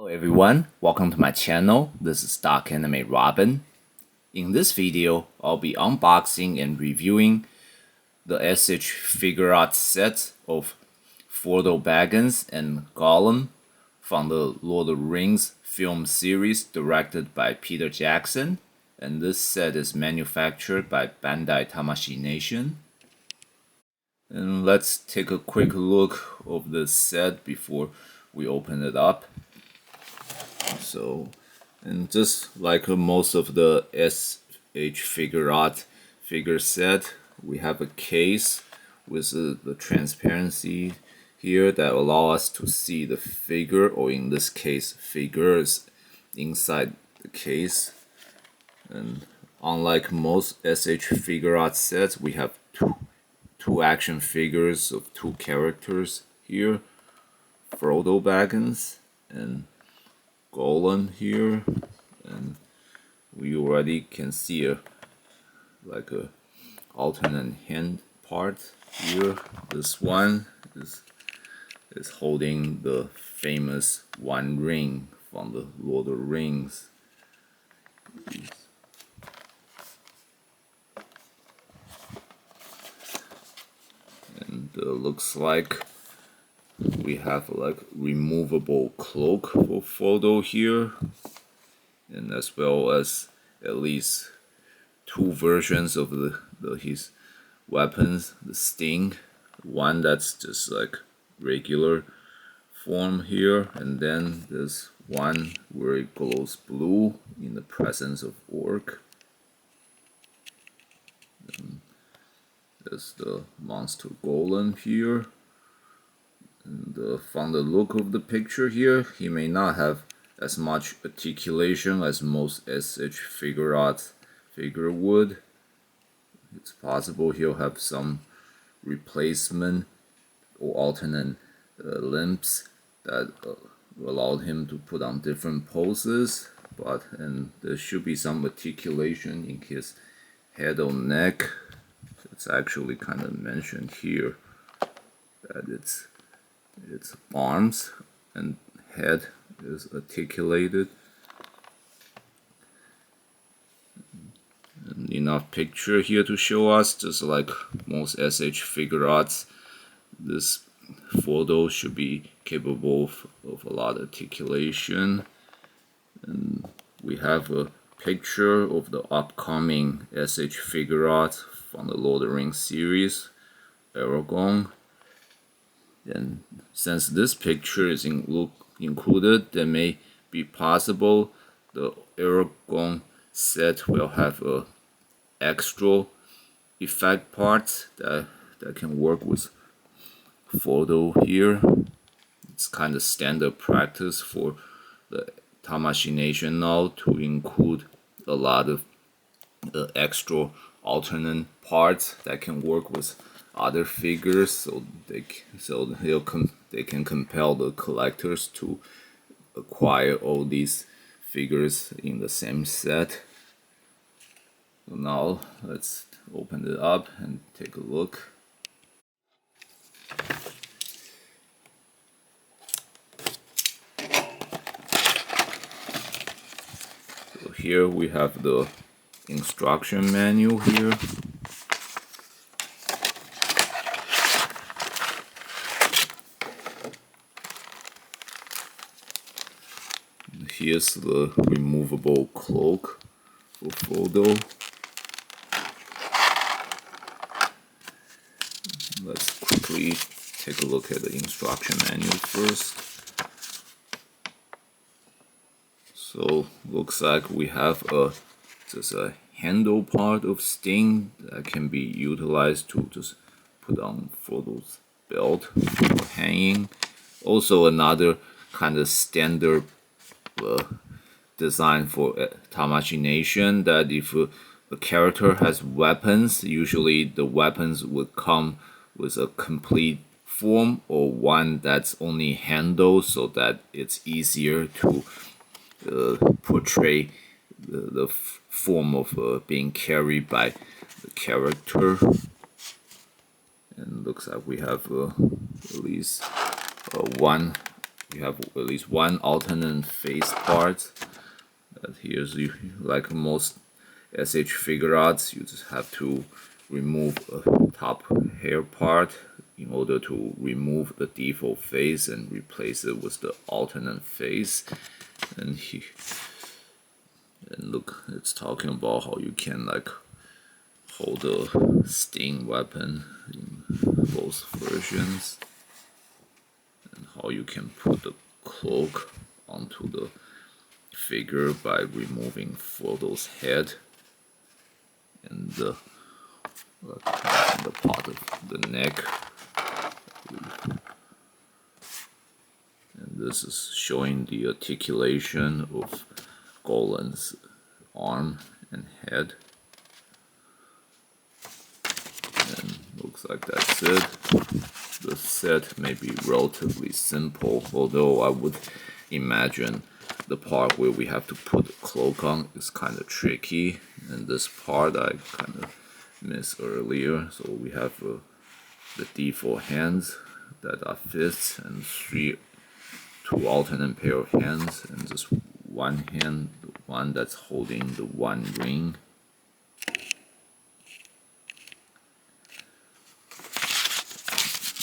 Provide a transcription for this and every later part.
everyone, welcome to my channel. This is Dark Anime Robin. In this video, I'll be unboxing and reviewing the S.H. Figuarts set of Frodo Baggins and Gollum from the Lord of the Rings film series directed by Peter Jackson, and this set is manufactured by Bandai Tamashii Nation. And let's take a quick look of the set before we open it up. So, and just like most of the S.H. Figuarts figure set, we have a case with the transparency here that allow us to see the figure, or in this case, figures inside the case. And unlike most S.H. Figuarts sets, we have two action figures of two characters here, Frodo Baggins and Gollum here, and we already can see a alternate hand part here. This one is holding the famous One Ring from the Lord of the Rings. And looks like we have removable cloak for Frodo here, and as well as at least two versions of his weapons. The Sting, one that's just like regular form here, and then there's one where it glows blue in the presence of orc. And there's the monster Gollum here. And from the look of the picture here, he may not have as much articulation as most S.H. Figuarts figure would. It's possible he'll have some replacement or alternate limbs that allowed him to put on different poses, and there should be some articulation in his head or neck. It's actually kind of mentioned here that its arms and head is articulated. And enough picture here to show us, just like most S.H. Figuarts, this photo should be capable of a lot of articulation. And we have a picture of the upcoming S.H. Figuarts from the Lord of the Rings series, Aragorn. And since this picture is included, there may be possible the Aragorn set will have a extra effect parts that can work with Frodo here. It's kind of standard practice for the Tamashii Nation now to include a lot of extra alternate parts that can work with other figures, so they can compel the collectors to acquire all these figures in the same set. So now let's open it up and take a look. So here we have the instruction manual here. Here's the removable cloak for Frodo. Let's quickly take a look at the instruction manual first. So looks like we have just a handle part of Sting that can be utilized to just put on Frodo's belt for hanging. Also another kind of standard design for Tamashii Nation, that if a character has weapons, usually the weapons would come with a complete form or one that's only handle, so that it's easier to portray the form of being carried by the character. And looks like we have at least one we have at least one alternate face part. That here's like most SH figure arts, you just have to remove a top hair part in order to remove the default face and replace it with the alternate face. And look, it's talking about how you can like hold a sting weapon in both versions, and how you can put the cloak onto the figure by removing Frodo's head and the part of the neck. And this is showing the articulation of Gollum's arm and head. And looks like that's it. The set may be relatively simple, although I would imagine the part where we have to put the cloak on is kind of tricky, and this part I kind of missed earlier. So we have the default hands that are fists, and two alternate pair of hands, and just one hand, the one that's holding the one ring.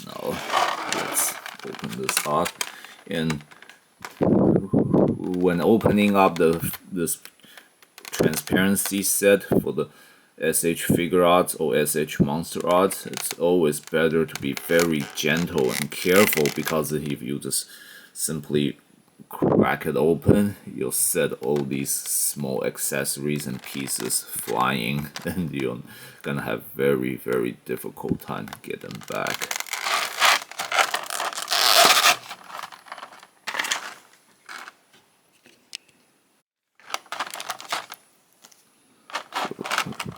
Now let's open this up, and when opening up this transparency set for the SH figure arts or SH monster arts, it's always better to be very gentle and careful, because if you just simply crack it open, you'll set all these small accessories and pieces flying, and you're gonna have very difficult time to get them back.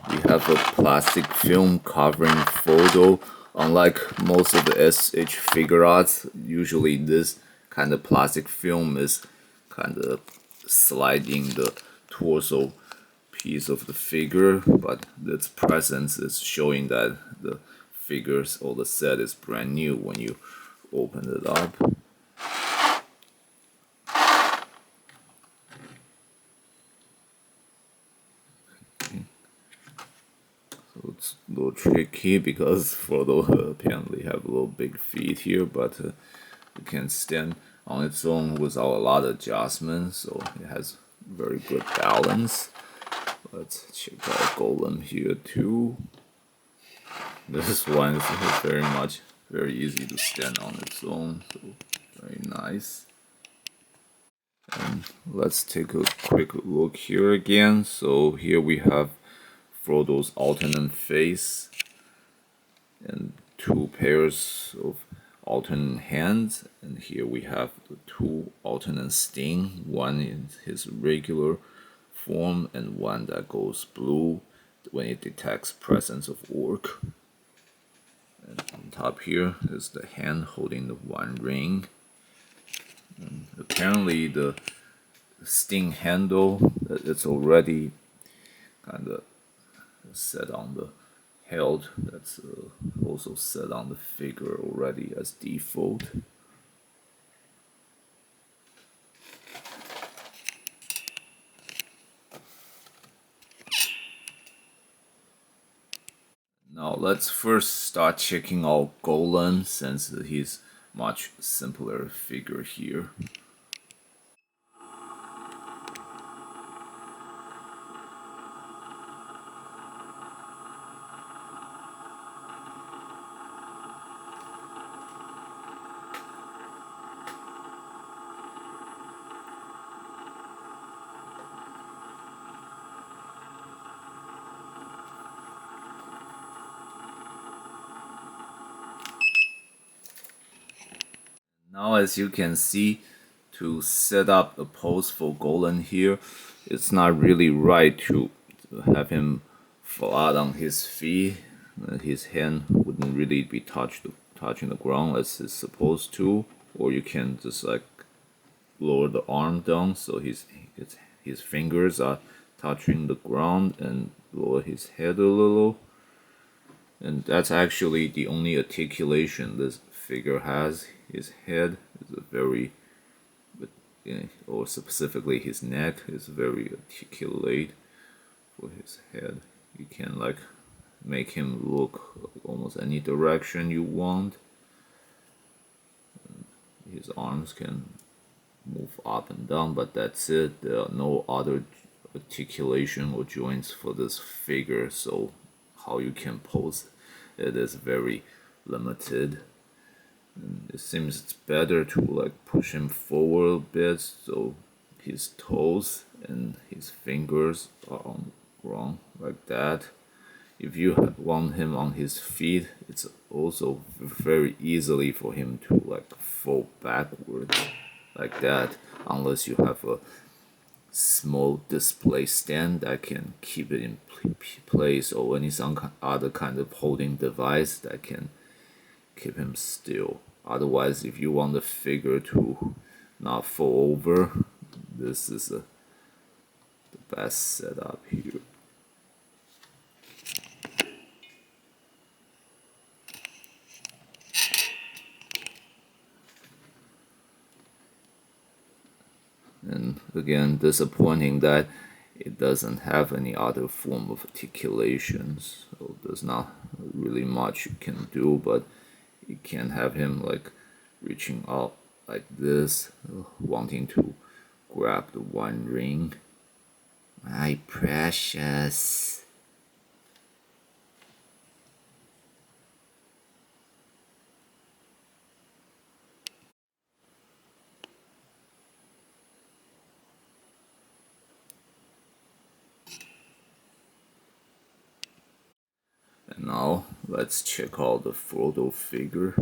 We have a plastic film covering Frodo. Unlike most of the SH figure arts, usually this kind of plastic film is kind of sliding the torso piece of the figure, but its presence is showing that the figures or the set is brand new when you open it up. It's a little tricky because Frodo apparently have a little big feet here, but it can stand on its own without a lot of adjustments, so it has very good balance. Let's check out Gollum here too. This one is very easy to stand on its own, so very nice. And let's take a quick look here again. So here we have Frodo's alternate face and two pairs of alternate hands, and here we have the two alternate sting, one in his regular form and one that goes blue when it detects presence of orc. And on top here is the hand holding the one ring. And apparently the sting handle, it's already kind of set on the hilt, that's also set on the figure already as default. Now let's first start checking out Gollum, since he's much simpler figure here. Now as you can see, to set up a pose for Gollum here, it's not really right to have him flat on his feet. His hand wouldn't really be touching the ground as it's supposed to, or you can just like lower the arm down so his fingers are touching the ground, and lower his head a little. And that's actually the only articulation this figure has. His head is a very or specifically his neck is very articulate for his head. You can like make him look almost any direction you want. His arms can move up and down, but that's it. There are no other articulation or joints for this figure, so how you can pose it is very limited. And it seems it's better to like push him forward a bit so his toes and his fingers are on the ground like that. If you want him on his feet, it's also very easily for him to like fall backwards like that, unless you have a small display stand that can keep it in place, or some other kind of holding device that can keep him still. Otherwise, if you want the figure to not fall over, this is the best setup here. And again, disappointing that it doesn't have any other form of articulations, so there's not really much you can do, but you can have him like reaching out like this, wanting to grab the one ring. My precious. And now let's check out the Frodo figure.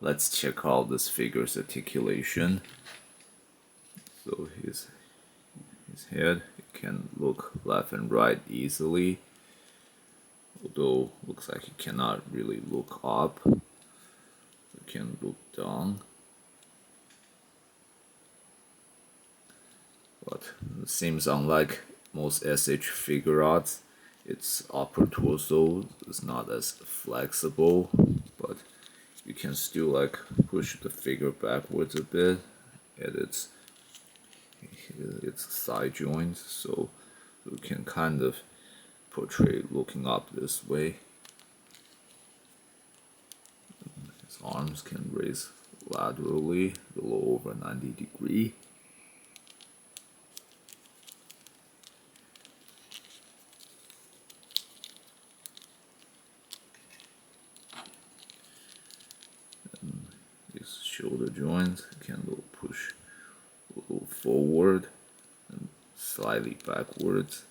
Let's check out this figure's articulation. So his head can look left and right easily, although looks like he cannot really look up. He can look down. But it seems unlike most S.H figure arts, its upper torso is not as flexible, but you can still like push the figure backwards a bit at its side joints, so you can kind of portray looking up this way. His arms can raise laterally a little over 90 degrees. His shoulder joints can push a little forward and slightly backwards.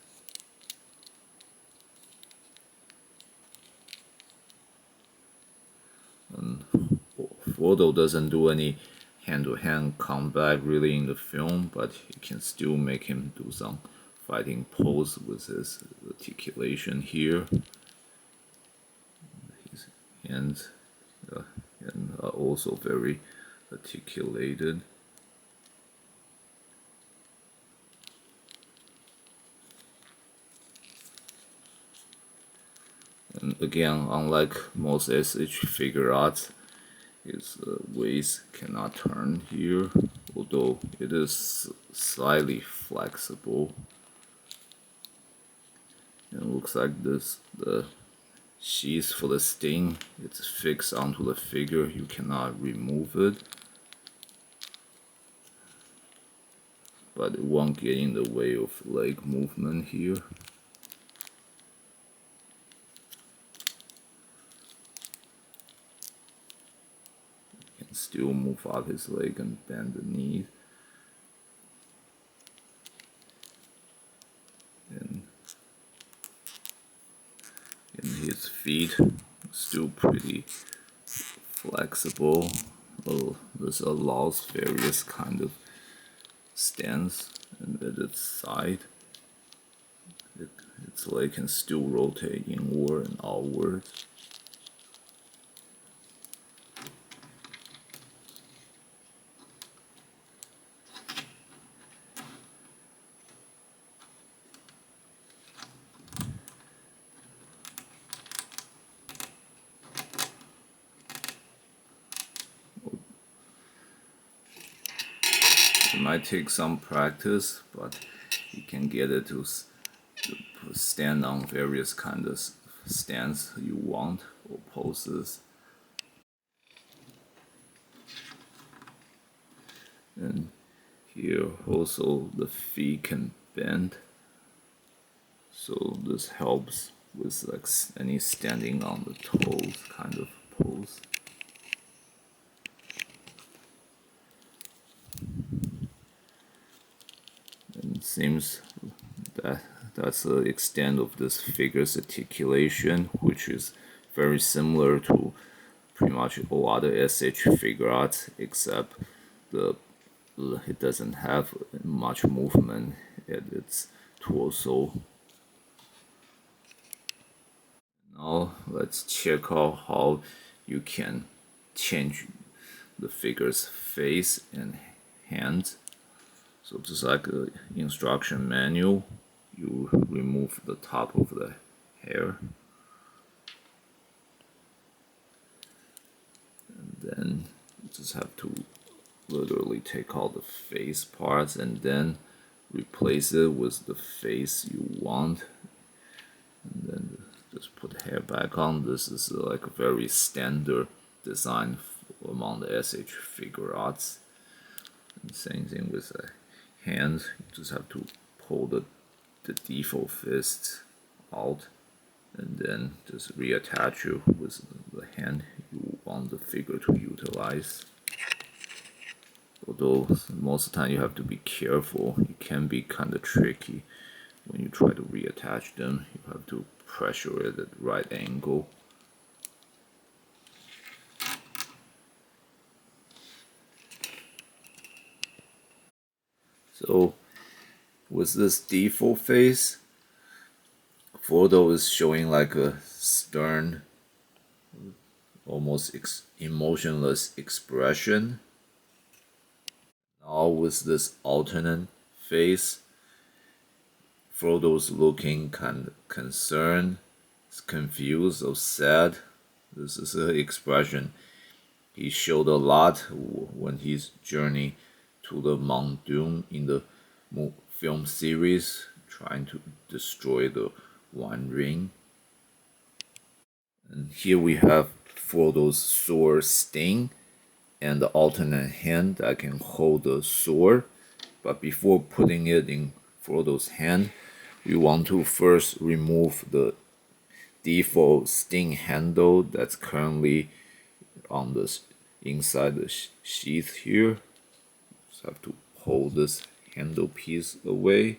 And Frodo doesn't do any hand-to-hand combat really in the film, but you can still make him do some fighting pose with his articulation here. His hands are also very articulated. And again, unlike most S.H figure arts, his waist cannot turn here, although it is slightly flexible. And it looks like the sheath for the sting, it's fixed onto the figure, you cannot remove it. But it won't get in the way of leg movement here. You can still move up his leg and bend the knee. And his feet still pretty flexible, this allows various kind of stands, and at its side its leg can still rotate inward and outward. It might take some practice, but you can get it to stand on various kind of stands you want or poses. And here also the feet can bend, so this helps with like any standing on the toes kind of pose. And it seems that that's the extent of this figure's articulation, which is very similar to pretty much all other S.H. figure arts, except it doesn't have much movement at its torso. Now let's check out how you can change the figure's face and hands. So just like the instruction manual, you remove the top of the hair, and then you just have to literally take out the face parts and then replace it with the face you want, and then just put hair back on. This is like a very standard design among the S.H. figure arts. And same thing with the hands. You just have to pull the default fist out and then just reattach it with the hand you want the figure to utilize. Although most of the time you have to be careful, it can be kind of tricky when you try to reattach them. You have to pressure it at the right angle. So with this default face, Frodo is showing like a stern, almost emotionless expression. Now with this alternate face, Frodo's looking kind of concerned, confused, or sad. This is an expression he showed a lot when he's journey to the Mount Doom in the film series, trying to destroy the One Ring. And here we have Frodo's sword sting and the alternate hand that can hold the sword. But before putting it in Frodo's hand, we want to first remove the default sting handle that's currently on the inside the sheath here. Just have to pull this handle piece away,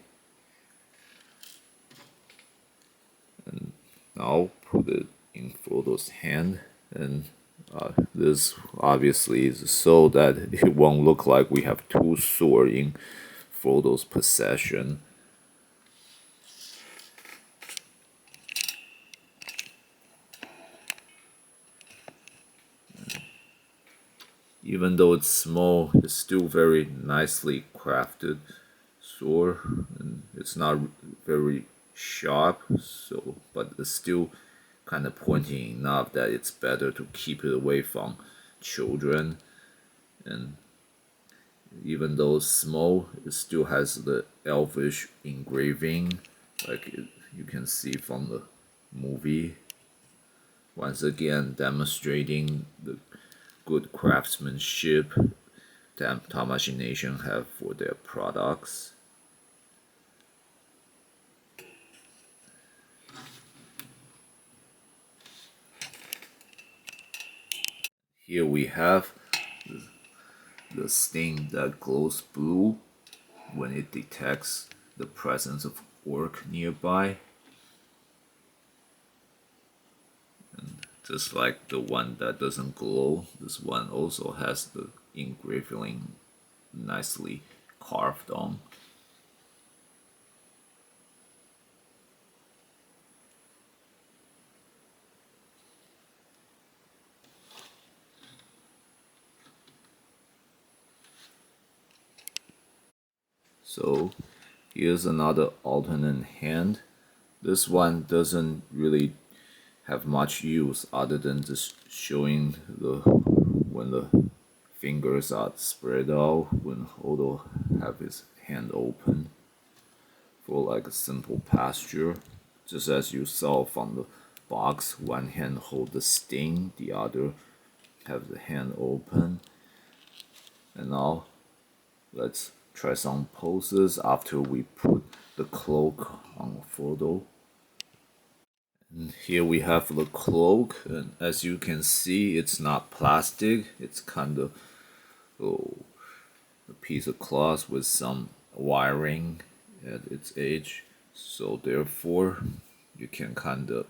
and now put it in Frodo's hand. And this obviously is so that it won't look like we have two swords in Frodo's possession. Even though it's small, it's still very nicely crafted sword, and it's not very sharp, so but it's still kind of pointy enough that it's better to keep it away from children. And even though it's small, it still has the elvish engraving, like you can see from the movie. Once again, demonstrating the good craftsmanship that Tamashii Nation have for their products. Here we have the sting that glows blue when it detects the presence of orc nearby. And Just like the one that doesn't glow, this one also has the engraving nicely carved on. So here's another alternate hand. This one doesn't really have much use other than just showing the when the fingers are spread out, when Odo have his hand open for like a simple posture. Just as you saw from the box, one hand hold the sting, the other have the hand open. And now let's try some poses after we put the cloak on Frodo. And here we have the cloak, and as you can see, it's not plastic. It's kind of a piece of cloth with some wiring at its edge. So therefore, you can kind of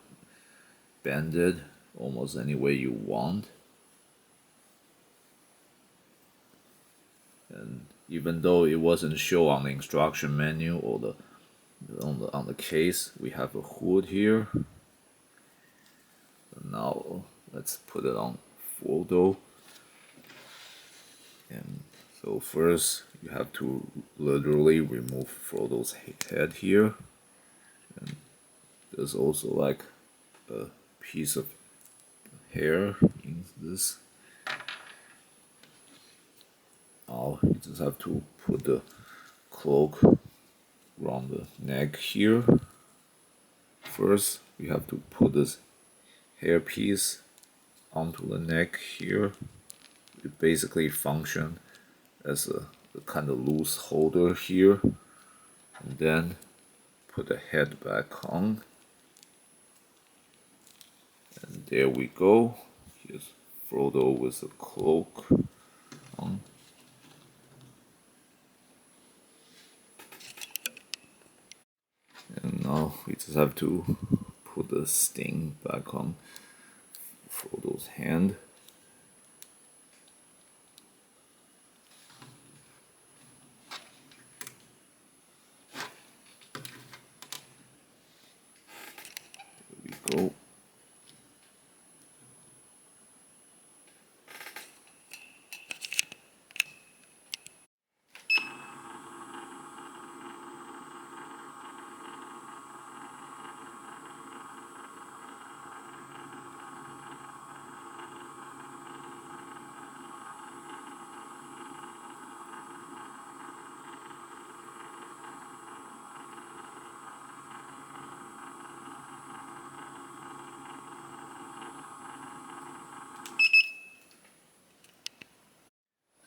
bend it almost any way you want. And even though it wasn't shown on the instruction manual or on the case, we have a hood here. And now let's put it on Frodo. And so first you have to literally remove Frodo's head here. And there's also like a piece of hair in this. Now you just have to put the cloak around the neck here. First we have to put this hair piece onto the neck here. It basically functions as a kind of loose holder here, and then put the head back on, and there we go. Here's Frodo with the cloak on. And now we just have to put the sting back on Frodo's hand. There we go.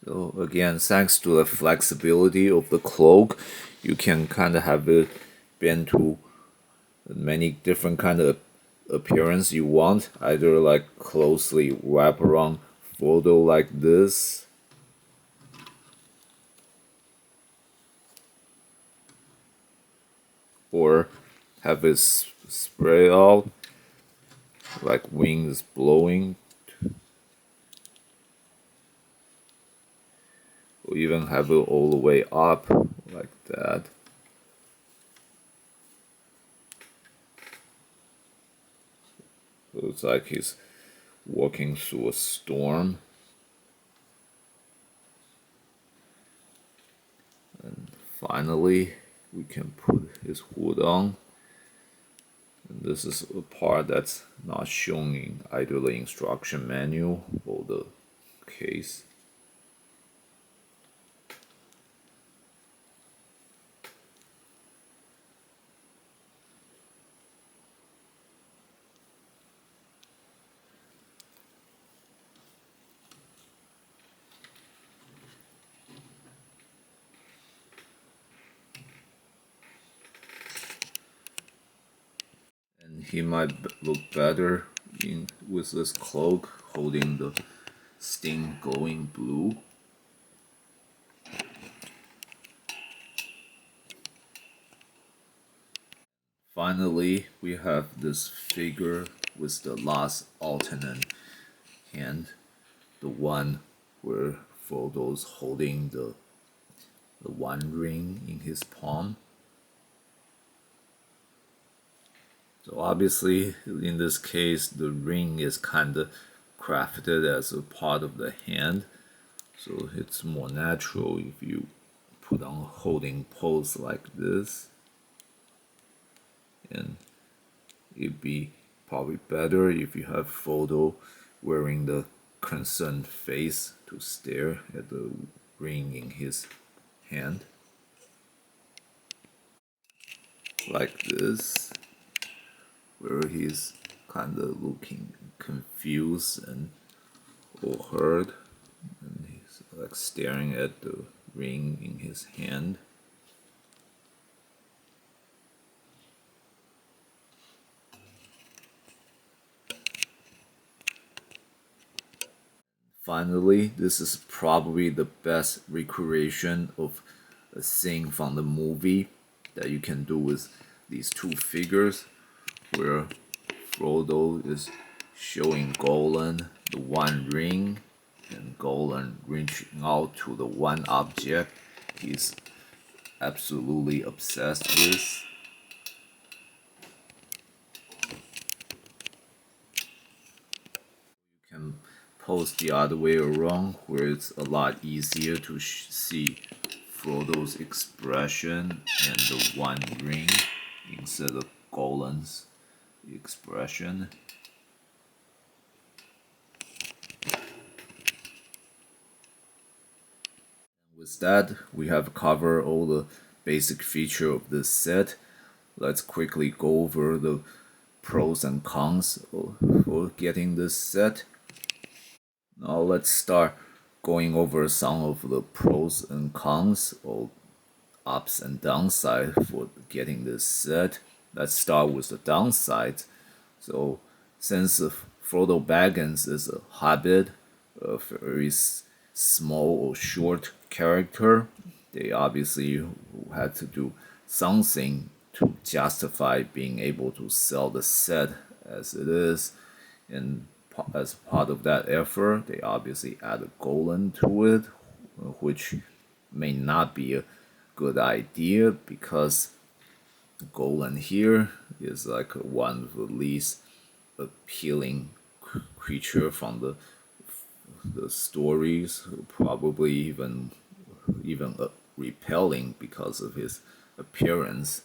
So again, thanks to the flexibility of the cloak, you can kind of have it bend to many different kind of appearance you want. Either like closely wrap around Frodo like this, or have it spread out like wings blowing, or even have it all the way up like that. So it's like he's walking through a storm. And finally, we can put his hood on. And this is a part that's not shown in either the instruction manual or the case. And he might look better with this cloak holding the sting glowing blue. Finally, we have this figure with the last alternate hand, the one where Frodo's holding the one ring in his palm. So obviously, in this case, the ring is kind of crafted as a part of the hand. So it's more natural if you put on a holding pose like this. And it'd be probably better if you have Frodo wearing the concerned face to stare at the ring in his hand. Like this, where he's kind of looking confused and or hurt, and he's like staring at the ring in his hand. Finally, this is probably the best recreation of a scene from the movie that you can do with these two figures, where Frodo is showing Gollum the one ring, and Gollum reaching out to the one object he's absolutely obsessed with. You can pose the other way around, where it's a lot easier to see Frodo's expression and the one ring instead of Gollum's expression. With that, we have covered all the basic features of this set. Let's quickly go over the pros and cons for getting this set. Now let's start going over some of the pros and cons, or ups and downsides for getting this set. Let's start with the downside. So since Frodo Baggins is a hobbit, a very small or short character, they obviously had to do something to justify being able to sell the set as it is. And as part of that effort, they obviously added Gollum to it, which may not be a good idea because Gollum here is like one of the least appealing creature from the stories, probably even repelling because of his appearance.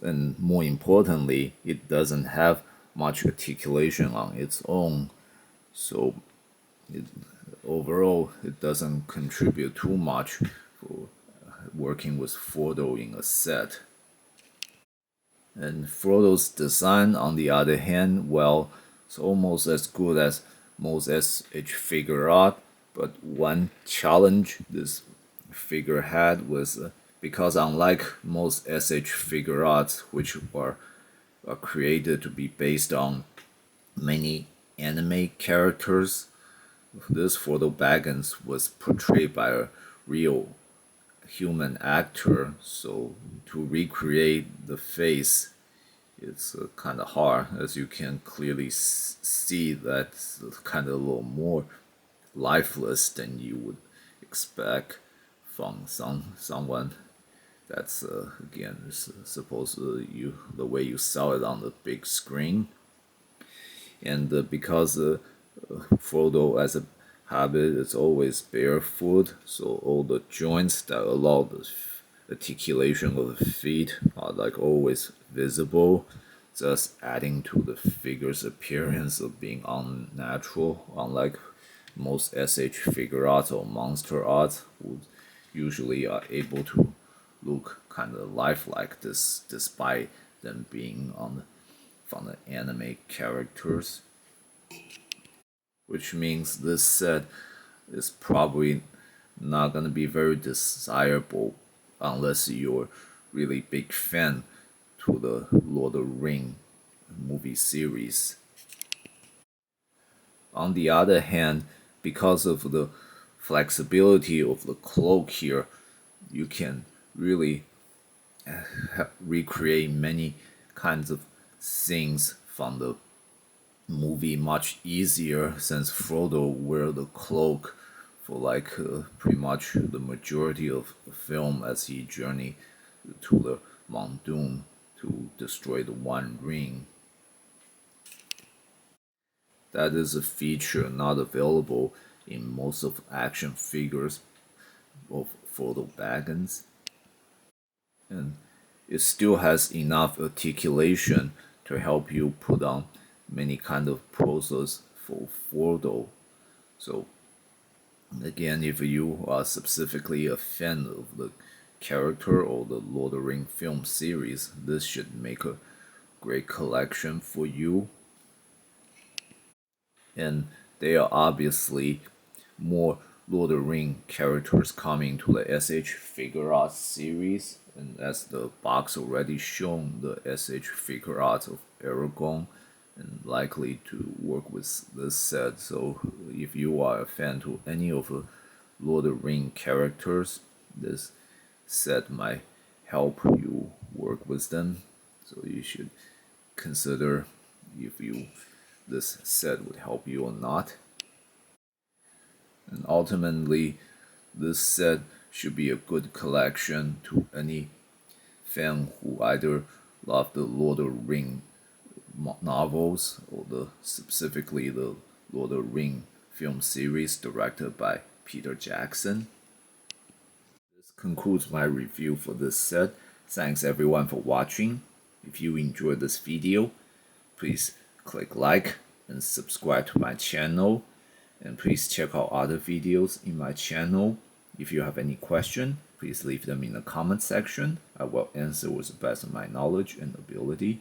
And more importantly, it doesn't have much articulation on its own, so overall it doesn't contribute too much for working with Frodo in a set. And Frodo's design, on the other hand, well, it's almost as good as most S.H. figure art, but one challenge this figure had was because unlike most S.H. figure arts, which are created to be based on many anime characters, this Frodo Baggins was portrayed by a real human actor, so to recreate the face, it's kind of hard, as you can clearly see that's kind of a little more lifeless than you would expect from someone that's again supposed to the way you saw it on the big screen. And because Frodo as a habit is always barefoot, so all the joints that allow the articulation of the feet are like always visible, thus adding to the figure's appearance of being unnatural, unlike most SH figure arts or monster art, who usually are able to look kind of lifelike this despite them being from the anime characters, which means this set is probably not gonna be very desirable unless you're really big fan to the Lord of the Ring movie series. On the other hand, because of the flexibility of the cloak here, you can really recreate many kinds of things from the movie much easier since Frodo wear the cloak for pretty much the majority of the film as he journey to the Mount Doom to destroy the One Ring. That is a feature not available in most of action figures of Frodo Baggins, and it still has enough articulation to help you put on many kind of poses for Frodo. So again, if you are specifically a fan of the character or the Lord of the Rings film series, this should make a great collection for you. And there are obviously more Lord of the Rings characters coming to the S.H. Figuarts series, and as the box already shown, the S.H. Figuarts of Aragorn, and likely to work with this set. So if you are a fan to any of the Lord of the Rings characters, this set might help you work with them. So you should consider if this set would help you or not. And ultimately, this set should be a good collection to any fan who either love the Lord of the Rings novels or specifically the Lord of the Rings film series directed by Peter Jackson. This concludes my review for this set. Thanks everyone for watching. If you enjoyed this video, please click like and subscribe to my channel. And please check out other videos in my channel. If you have any question, please leave them in the comment section. I will answer with the best of my knowledge and ability.